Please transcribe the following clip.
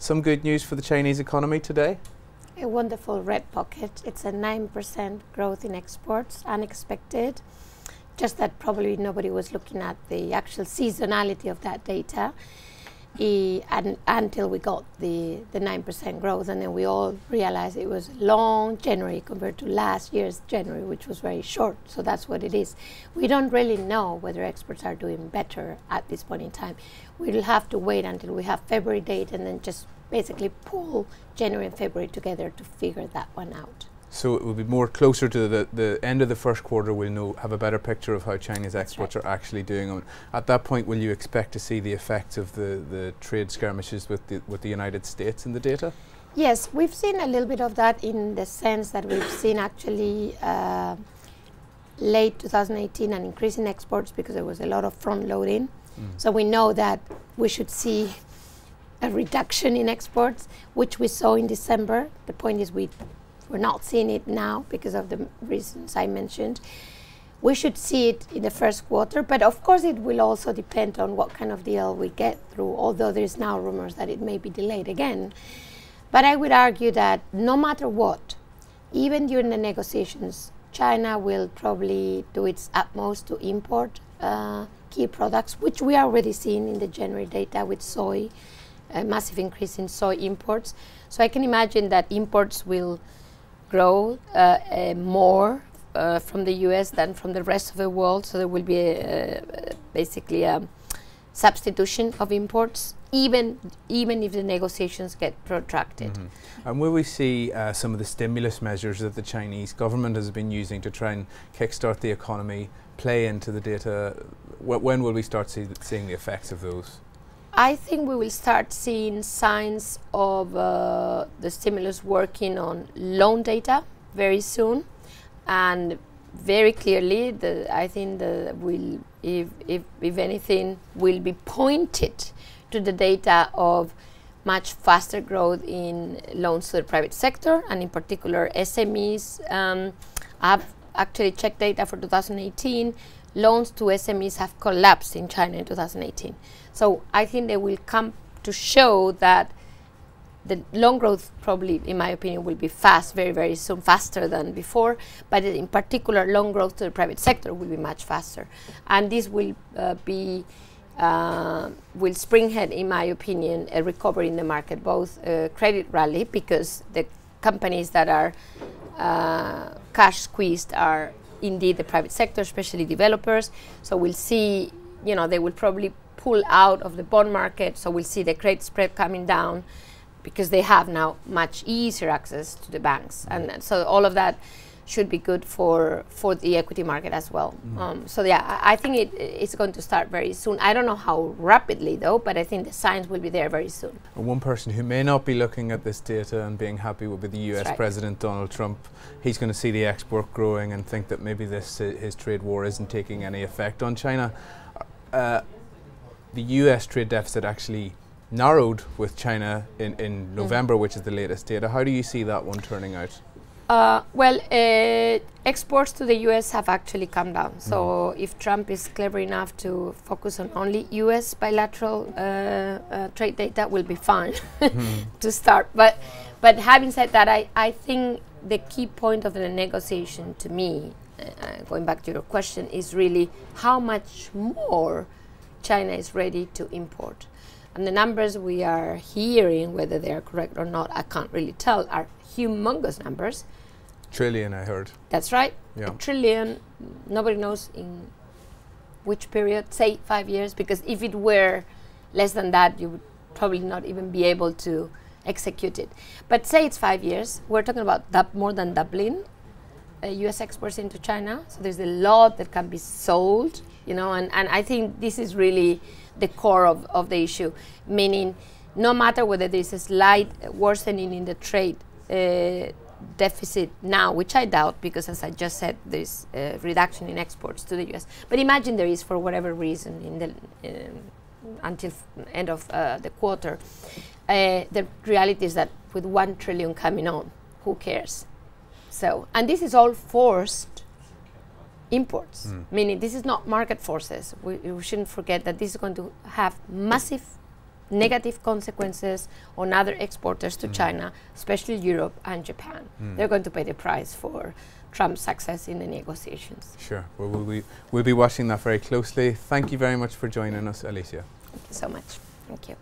Some good news for the Chinese economy today? A wonderful red pocket. It's a 9% growth in exports, unexpected. Just that probably nobody was looking at the actual seasonality of that data until we got the 9% growth, and then we all realized it was long January compared to last year's January, which was very short. So that's what it is. We don't really know whether exports are doing better at this point in time. We'll have to wait until we have February date and then just basically pull January and February together to figure that one out. So it will be more closer to the end of the first quarter. We'll have a better picture of how China's exports are actually doing. At that point, will you expect to see the effects of the trade skirmishes with the United States in the data? Yes, we've seen a little bit of that in the sense that we've seen actually late 2018 an increase in exports because there was a lot of front loading. So we know that we should see a reduction in exports, which we saw in December. The point is we're not seeing it now because of the reasons I mentioned. We should see it in the first quarter, but of course it will also depend on what kind of deal we get through, although there's now rumors that it may be delayed again. But I would argue that no matter what, even during the negotiations, China will probably do its utmost to import key products, which we are already seeing in the January data with soy, a massive increase in soy imports. So I can imagine that imports will grow more from the US than from the rest of the world. So there will be basically a substitution of imports, even if the negotiations get protracted. And will we see some of the stimulus measures that the Chinese government has been using to try and kickstart the economy play into the data? When will we start seeing the effects of those? I think we will start seeing signs of the stimulus working on loan data very soon, and very clearly, I think if anything, will be pointed to the data of much faster growth in loans to the private sector, and in particular SMEs. I've actually checked data for 2018. Loans to SMEs have collapsed in China in 2018. So I think they will come to show that the loan growth probably, in my opinion, will be fast, very, very soon, faster than before. But in particular, loan growth to the private sector will be much faster. And this will will springhead, in my opinion, a recovery in the market, both credit rally, because the companies that are cash squeezed are indeed the private sector, especially developers. So we'll see, they will probably pull out of the bond market. So we'll see the credit spread coming down because they have now much easier access to the banks. And so all of that should be good for the equity market as well. So yeah, I think it's going to start very soon. I don't know how rapidly though, but I think the signs will be there very soon. And one person who may not be looking at this data and being happy with the US President Donald Trump. He's going to see the export growing and think that maybe his trade war isn't taking any effect on China. The US trade deficit actually narrowed with China in November, which is the latest data. How do you see that one turning out? Exports to the US have actually come down. So if Trump is clever enough to focus on only US bilateral trade data, will be fine to start. But having said that, I think the key point of the negotiation to me, going back to your question, is really how much more China is ready to import. And the numbers we are hearing, whether they are correct or not, I can't really tell, are humongous numbers. Trillion, I heard. That's right. Yeah. A trillion. Nobody knows in which period, say 5 years, because if it were less than that, you would probably not even be able to execute it. But say it's 5 years, we're talking about more than doubling US exports into China. So there's a lot that can be sold, and I think this is really the core of the issue, meaning no matter whether there's a slight worsening in the trade deficit now, which I doubt, because as I just said, there's a reduction in exports to the US. But imagine there is, for whatever reason, in the until end of the quarter, the reality is that with 1 trillion coming on, who cares? So, and this is all forced imports, meaning this is not market forces. We shouldn't forget that this is going to have massive negative consequences on other exporters to China, especially Europe and Japan. They're going to pay the price for Trump's success in the negotiations. Sure. Well, we'll be watching that very closely. Thank you very much for joining us, Alicia. Thank you so much. Thank you.